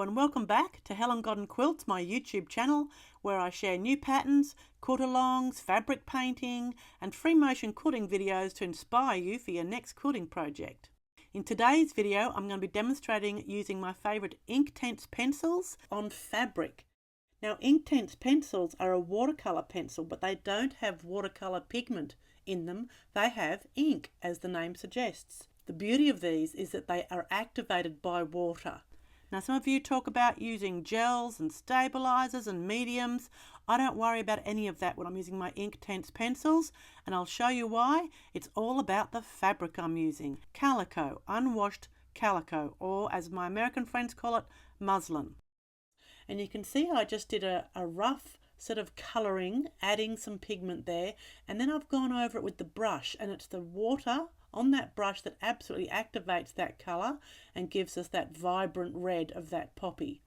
and welcome back to Helen Godden Quilts, my YouTube channel, where I share new patterns, quilt-alongs, fabric painting and free motion quilting videos to inspire you for your next quilting project. In today's video, I'm going to be demonstrating using my favourite INKtense pencils on fabric. Now, INKtense pencils are a watercolour pencil, but they don't have watercolour pigment in them. They have ink, as the name suggests. The beauty of these is that they are activated by water. Now, some of you talk about using gels and stabilizers and mediums. I don't worry about any of that when I'm using my INKtense pencils, and I'll show you why. It's all about the fabric I'm using. Calico, unwashed calico, or as my American friends call it, muslin. And you can see I just did a rough sort of colouring, adding some pigment there, and then I've gone over it with the brush, and it's the water on that brush that absolutely activates that colour and gives us that vibrant red of that poppy.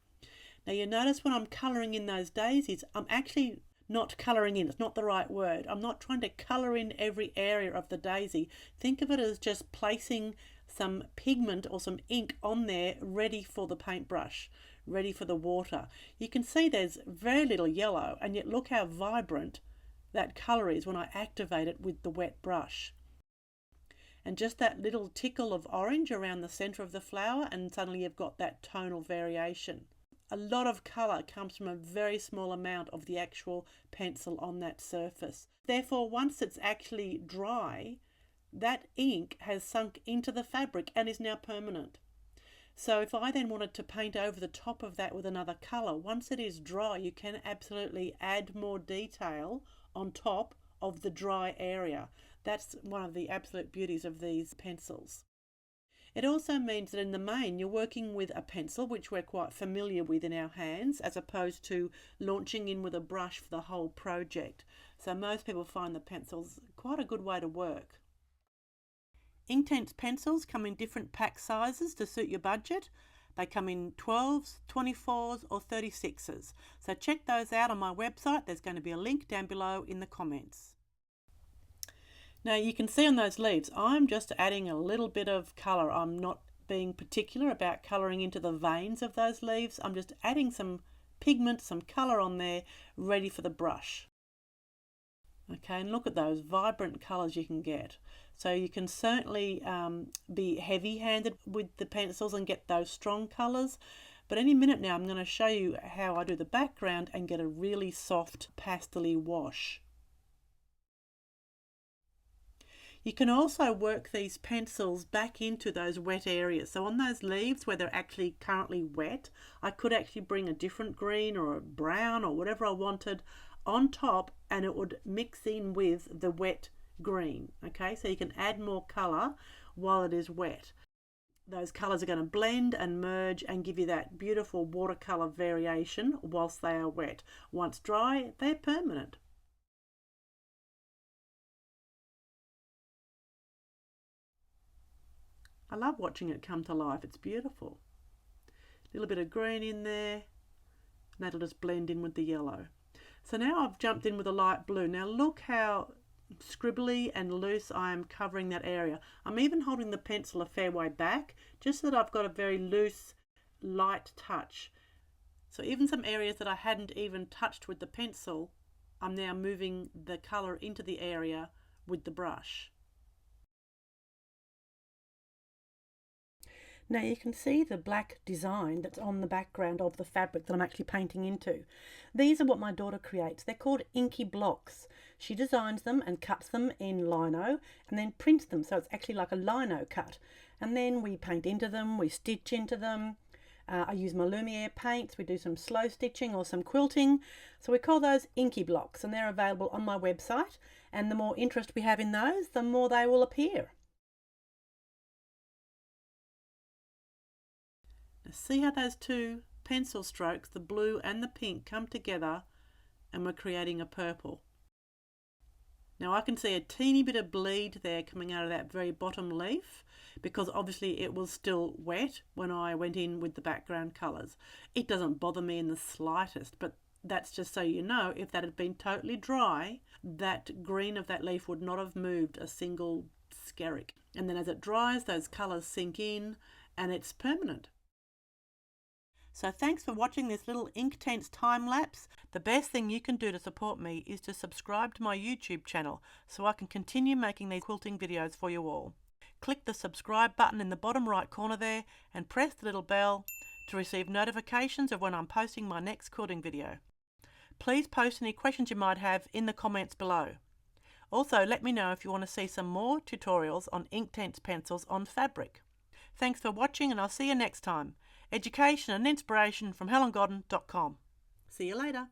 Now you notice when I'm colouring in those daisies, I'm actually not colouring in, it's not the right word. I'm not trying to colour in every area of the daisy. Think of it as just placing some pigment or some ink on there ready for the paintbrush, ready for the water. You can see there's very little yellow, and yet look how vibrant that colour is when I activate it with the wet brush. And just that little tickle of orange around the centre of the flower, and suddenly you've got that tonal variation. A lot of colour comes from a very small amount of the actual pencil on that surface. Therefore, once it's actually dry, that ink has sunk into the fabric and is now permanent. So if I then wanted to paint over the top of that with another colour, once it is dry, you can absolutely add more detail on top of the dry area. That's one of the absolute beauties of these pencils. It also means that in the main you're working with a pencil, which we're quite familiar with in our hands, as opposed to launching in with a brush for the whole project. So most people find the pencils quite a good way to work. INKtense pencils come in different pack sizes to suit your budget. They come in 12s, 24s or 36s. So check those out on my website. There's going to be a link down below in the comments. Now you can see on those leaves, I'm just adding a little bit of colour. I'm not being particular about colouring into the veins of those leaves. I'm just adding some pigment, some colour on there, ready for the brush. Okay, and look at those vibrant colours you can get. So you can certainly be heavy-handed with the pencils and get those strong colours. But any minute now I'm going to show you how I do the background and get a really soft pastel-y wash. You can also work these pencils back into those wet areas. So on those leaves where they're actually currently wet, I could actually bring a different green or a brown or whatever I wanted on top, and it would mix in with the wet green. Okay, so you can add more colour while it is wet. Those colours are going to blend and merge and give you that beautiful watercolour variation whilst they are wet. Once dry, they're permanent. I love watching it come to life. It's beautiful. A little bit of green in there, and that'll just blend in with the yellow. So now I've jumped in with a light blue. Now look how scribbly and loose I am covering that area. I'm even holding the pencil a fair way back, just so that I've got a very loose, light touch. So even some areas that I hadn't even touched with the pencil, I'm now moving the colour into the area with the brush. Now you can see the black design that's on the background of the fabric that I'm actually painting into. These are what my daughter creates. They're called Inky blocks. She designs them and cuts them in lino and then prints them, so it's actually like a lino cut. And then we paint into them, we stitch into them. I use my Lumiere paints, we do some slow stitching or some quilting. So we call those Inky blocks, and they're available on my website. And the more interest we have in those, the more they will appear. See how those two pencil strokes, the blue and the pink, come together and we're creating a purple. Now I can see a teeny bit of bleed there coming out of that very bottom leaf, because obviously it was still wet when I went in with the background colours. It doesn't bother me in the slightest, but that's just so you know, if that had been totally dry, that green of that leaf would not have moved a single skerrick. And then as it dries, those colours sink in and it's permanent. So thanks for watching this little INKtense time lapse. The best thing you can do to support me is to subscribe to my YouTube channel so I can continue making these quilting videos for you all. Click the subscribe button in the bottom right corner there and press the little bell to receive notifications of when I'm posting my next quilting video. Please post any questions you might have in the comments below. Also, let me know if you want to see some more tutorials on INKtense pencils on fabric. Thanks for watching, and I'll see you next time. Education and inspiration from HelenGodden.com. See you later.